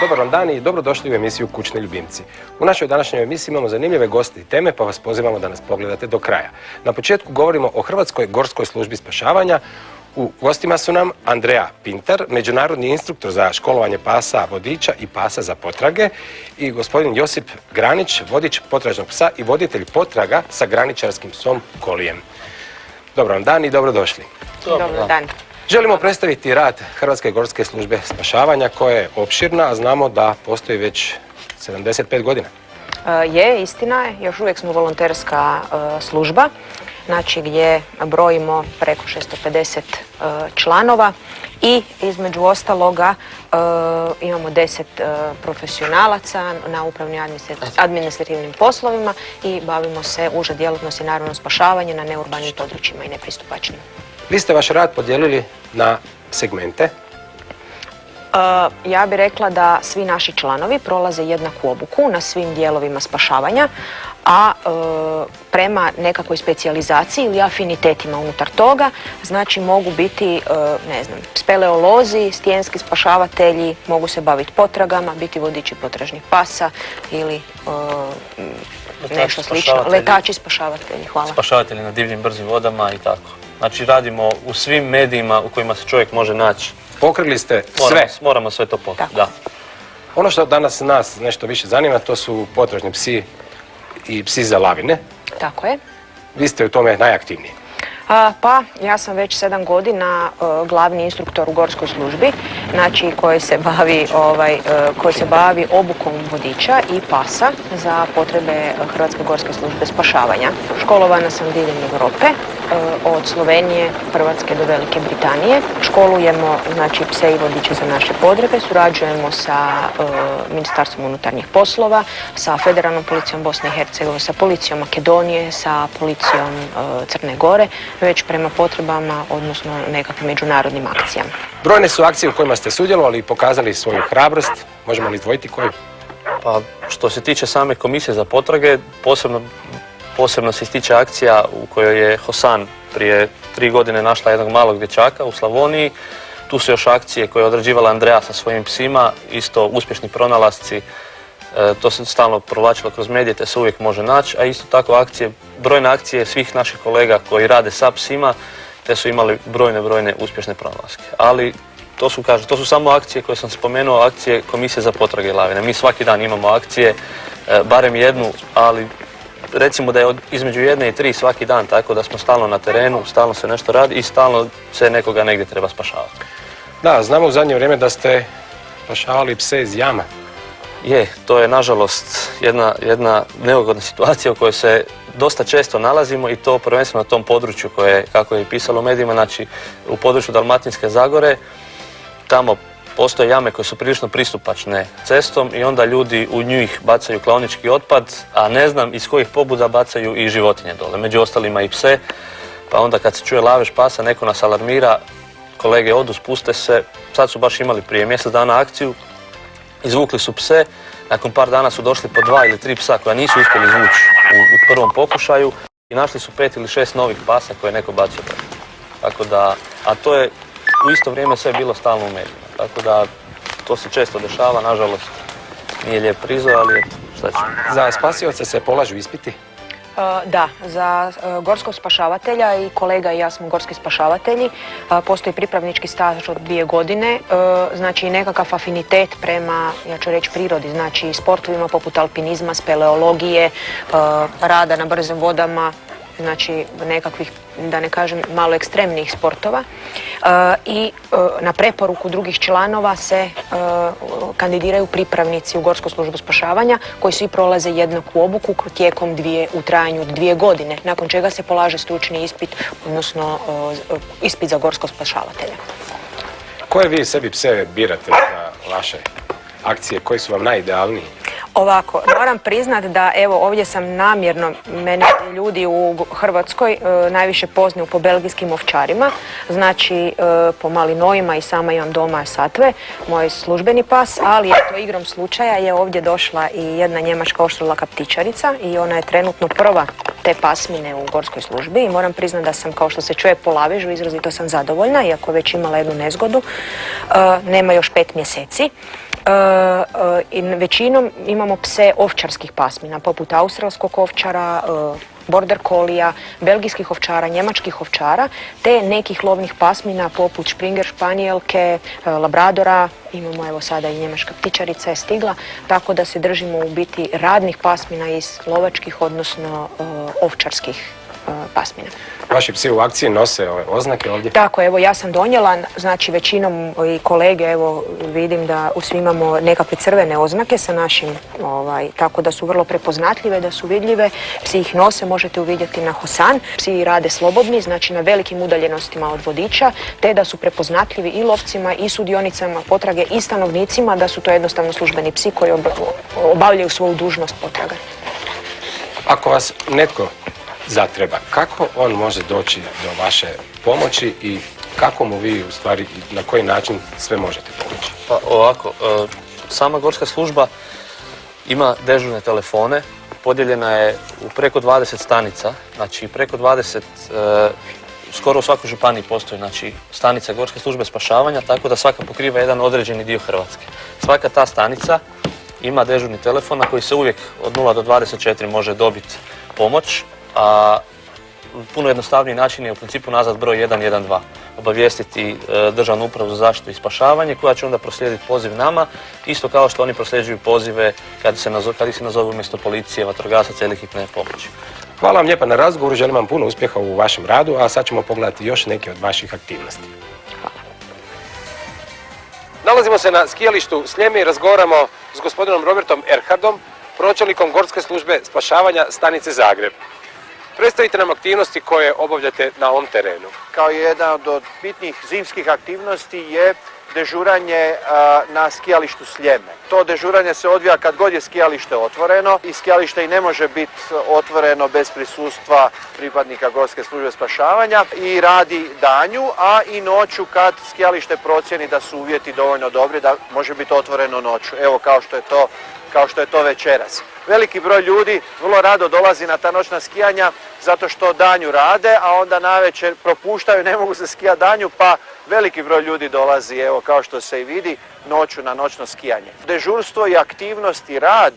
Dobar vam dan i dobrodošli u emisiju Kućni ljubimci. U našoj današnjoj emisiji imamo zanimljive goste i teme, pa vas pozivamo da nas pogledate do kraja. Na početku govorimo o Hrvatskoj gorskoj službi spašavanja. U gostima su nam Andreja Pintar, međunarodni instruktor za školovanje pasa vodiča i pasa za potrage, i gospodin Josip Granić, vodič potražnog psa i voditelj potraga sa graničarskim psom Kolijem. Dobar vam dan i dobrodošli. Dobar dan. Želimo predstaviti rad Hrvatske gorske službe spašavanja koja je opširna, a znamo da postoji već 75 godina. Je, istina je, još uvijek smo volonterska služba, znači gdje brojimo preko 650 članova i između ostaloga imamo 10 profesionalaca na upravnim administrativnim poslovima i bavimo se uže djelatnosti, naravno spašavanje na neurbanim područjima i nepristupačnim. Vi ste vaš rad podijelili na segmente. Ja bih rekla da svi naši članovi prolaze jednaku obuku na svim dijelovima spašavanja, a prema nekakvoj specijalizaciji ili afinitetima unutar toga, znači mogu biti, ne znam, speleolozi, stijenski spašavatelji, mogu se baviti potragama, biti vodiči potražnih pasa ili nešto slično. Letači spašavatelji, hvala. Spašavatelji na divljim brzim vodama i tako. Znači radimo u svim medijima u kojima se čovjek može naći. Pokrili ste sve. Moramo sve to pokriti, da. Ono što danas nas nešto više zanima, to su potražni psi i psi za lavine. Tako je. Vi ste u tome najaktivniji. Pa, ja sam već 7 godina glavni instruktor u gorskoj službi, znači koji se bavi obukom vodiča i pasa za potrebe Hrvatske gorske službe spašavanja. Školovana sam diljem Europe, od Slovenije, Hrvatske do Velike Britanije. Školujemo, znači, pse i vodiče za naše potrebe, surađujemo sa Ministarstvom unutarnjih poslova, sa Federalnom policijom Bosne i Hercegovine, sa policijom Makedonije, sa policijom Crne Gore, već prema potrebama, odnosno nekakvim međunarodnim akcijama. Brojne su akcije u kojima ste sudjelovali i pokazali svoju hrabrost. Možemo li izdvojiti koju? Pa, što se tiče same komisije za potrage, posebno se ističe akcija u kojoj je Hosan prije 3 godine našla jednog malog dječaka u Slavoniji. Tu su još akcije koje je odrađivala Andreja sa svojim psima, isto uspješni pronalasci. To se stalno provlačilo kroz medije, te se uvijek može naći, a isto tako akcije, brojne akcije svih naših kolega koji rade sa psima, te su imali brojne uspješne pronalaske. Ali to su samo akcije koje sam spomenuo, akcije Komisije za potrage i lavine. Mi svaki dan imamo akcije, barem jednu, ali recimo da je između 1 i 3 svaki dan, tako da smo stalno na terenu, stalno se nešto radi i stalno se nekoga negdje treba spašavati. Da, znamo u zadnje vrijeme da ste spašavali pse iz jama. Je, to je nažalost jedna neugodna situacija u kojoj se dosta često nalazimo i to prvenstveno na tom području koje, kako je i pisalo u medijima, znači u području Dalmatinske Zagore. Tamo postoje jame koje su prilično pristupačne cestom i onda ljudi u njih bacaju klaonički otpad, a ne znam iz kojih pobuda bacaju i životinje dole, među ostalima i pse. Pa onda kad se čuje lavež pasa, neko nas alarmira, kolege odu, spuste se. Sad su baš imali prije mjesec dana akciju, izvukli su pse, nakon par dana su došli po 2 ili 3 psa koja nisu uspjeli izvući u prvom pokušaju i našli su 5 ili 6 novih pasa koje je neko bacio. Tako da, a to je u isto vrijeme sve bilo stalno u medijima. Tako da, to se često dešava, nažalost, nije lijep prizor, ali šta će. Za spasioce se polažu ispiti? Da, za gorskog spašavatelja i kolega i ja smo gorski spašavatelji. Postoji pripravnički staž od 2 godine, znači nekakav afinitet prema, ja ću reći, prirodi, znači sportovima poput alpinizma, speleologije, rada na brzim vodama, znači nekakvih, da ne kažem, malo ekstremnijih sportova. I na preporuku drugih članova se kandidiraju pripravnici u Gorsku službu spašavanja koji svi prolaze jednaku obuku u trajanju od 2 godine, nakon čega se polaže stručni ispit, odnosno ispit za gorskog spašavatelja. Koje vi sebi pse birate za vaše akcije? Koji su vam najidealniji? Ovako, moram priznat da evo ovdje sam namjerno, mene ljudi u Hrvatskoj najviše poznaju po belgijskim ovčarima, znači po malinojima i sama imam doma Satve, moj službeni pas, ali eto igrom slučaja je ovdje došla i jedna njemačka oštrolaka ptičarica i ona je trenutno prva te pasmine u gorskoj službi i moram priznati da sam, kao što se čuje po lavežu, izrazito sam zadovoljna, iako već imala jednu nezgodu. Nema još 5 mjeseci. I većinom imamo pse ovčarskih pasmina, poput australskog ovčara, border kolija, belgijskih ovčara, njemačkih ovčara, te nekih lovnih pasmina poput Springer španijelke, labradora, imamo evo sada i njemačka ptičarica je stigla, tako da se držimo u biti radnih pasmina iz lovačkih, odnosno ovčarskih pasmina. Vaši psi u akciji nose ove oznake ovdje? Tako, evo ja sam donijela, znači većinom i kolege, evo vidim da svi imamo nekakve crvene oznake sa našim, tako da su vrlo prepoznatljive, da su vidljive. Psi ih nose, možete uvidjeti na Hosan. Psi rade slobodni, znači na velikim udaljenostima od vodiča, te da su prepoznatljivi i lovcima i sudionicama potrage i stanovnicima, da su to jednostavno službeni psi koji obavljaju svoju dužnost potrage. Ako vas netko zatreba, kako on može doći do vaše pomoći i kako mu vi u stvari, na koji način sve možete pomoći? Pa ovako, sama gorska služba ima dežurne telefone, podijeljena je u preko 20 stanica, znači preko 20, skoro u svakoj županiji postoji znači, stanica gorske službe spašavanja, tako da svaka pokriva jedan određeni dio Hrvatske. Svaka ta stanica ima dežurni telefon na koji se uvijek od 0 do 24 može dobiti pomoć, a puno jednostavniji način je u principu nazvat broj 112, obavijestiti Državnu upravu za zaštitu i spašavanje koja će onda proslijediti poziv nama, isto kao što oni prosljeđuju pozive kad ih se nazovu umjesto policije, vatrogasaca ili hitne pomoći. Hvala vam lijepa na razgovoru, želim vam puno uspjeha u vašem radu, a sad ćemo pogledati još neke od vaših aktivnosti. Hvala. Nalazimo se na skijalištu Sljeme i razgovaramo s gospodinom Robertom Erhardom, pročelnikom Gorske službe spašavanja stanice Zagreb. Predstavite nam aktivnosti koje obavljate na ovom terenu. Kao jedna od bitnih zimskih aktivnosti je dežuranje na skijalištu Sljeme. To dežuranje se odvija kad god je skijalište otvoreno i skijalište i ne može biti otvoreno bez prisustva pripadnika Gorske službe spašavanja i radi danju, a i noću kad skijalište procijeni da su uvjeti dovoljno dobri da može biti otvoreno noću. Evo kao što je to večeras. Veliki broj ljudi vrlo rado dolazi na ta noćna skijanja zato što danju rade, a onda navečer propuštaju, ne mogu se skijati danju, pa veliki broj ljudi dolazi, evo kao što se i vidi, noću na noćno skijanje. Dežurstvo i aktivnost i rad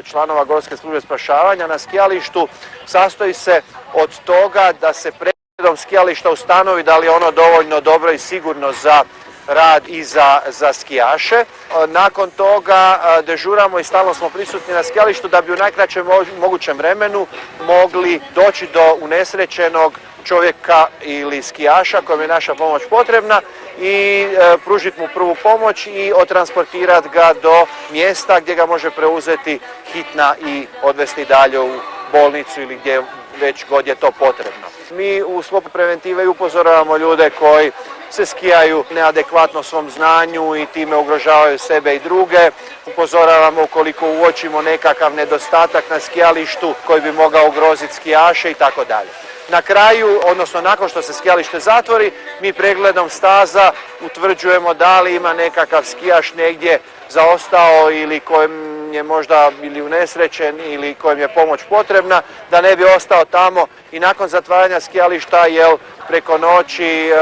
članova Gorske službe spašavanja na skijalištu sastoji se od toga da se pregledom skijališta ustanovi da li je ono dovoljno dobro i sigurno za rad i za skijaše. Nakon toga dežuramo i stalno smo prisutni na skijalištu da bi u najkraćem mogućem vremenu mogli doći do unesrećenog čovjeka ili skijaša kojem je naša pomoć potrebna i pružiti mu prvu pomoć i otransportirati ga do mjesta gdje ga može preuzeti hitna i odvesti dalje u bolnicu ili gdje već god je to potrebno. Mi u sklopu preventive upozoravamo ljude koji se skijaju neadekvatno svom znanju i time ugrožavaju sebe i druge. Upozoravamo ukoliko uočimo nekakav nedostatak na skijalištu koji bi mogao ugroziti skijaše i tako dalje. Na kraju, odnosno nakon što se skijalište zatvori, mi pregledom staza utvrđujemo da li ima nekakav skijaš negdje zaostao ili kojem je možda ili unesrećen ili kojem je pomoć potrebna, da ne bi ostao tamo i nakon zatvaranja skijališta, jer preko noći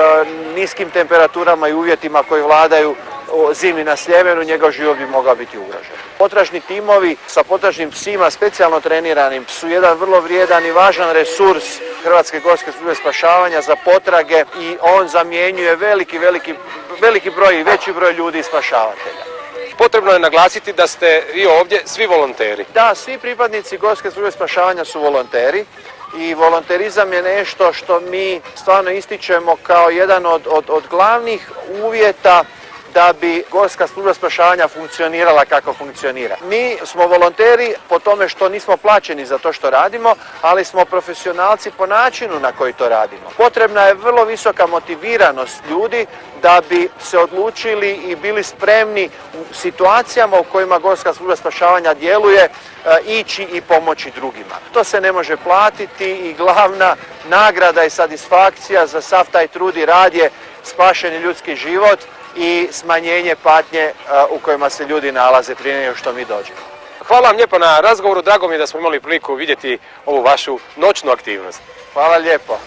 niskim temperaturama i uvjetima koji vladaju zimi na Sljemenu, njegov život bi mogao biti ugrožen. Potražni timovi sa potražnim psima, specijalno treniranim, su jedan vrlo vrijedan i važan resurs Hrvatske gorske službe spašavanja za potrage i on zamjenjuje veliki broj i veći broj ljudi i spašavatelja. Potrebno je naglasiti da ste vi ovdje svi volonteri. Da, svi pripadnici Gorske službe spašavanja su volonteri i volonterizam je nešto što mi stvarno ističemo kao jedan od glavnih uvjeta da bi Gorska služba spašavanja funkcionirala kako funkcionira. Mi smo volonteri po tome što nismo plaćeni za to što radimo, ali smo profesionalci po načinu na koji to radimo. Potrebna je vrlo visoka motiviranost ljudi da bi se odlučili i bili spremni u situacijama u kojima Gorska služba spašavanja djeluje ići i pomoći drugima. To se ne može platiti i glavna nagrada i satisfakcija za sav taj trud i rad je spašeni ljudski život i smanjenje patnje u kojima se ljudi nalaze prije nego što mi dođemo. Hvala vam lijepo na razgovoru, drago mi je da smo imali priliku vidjeti ovu vašu noćnu aktivnost. Hvala lijepo.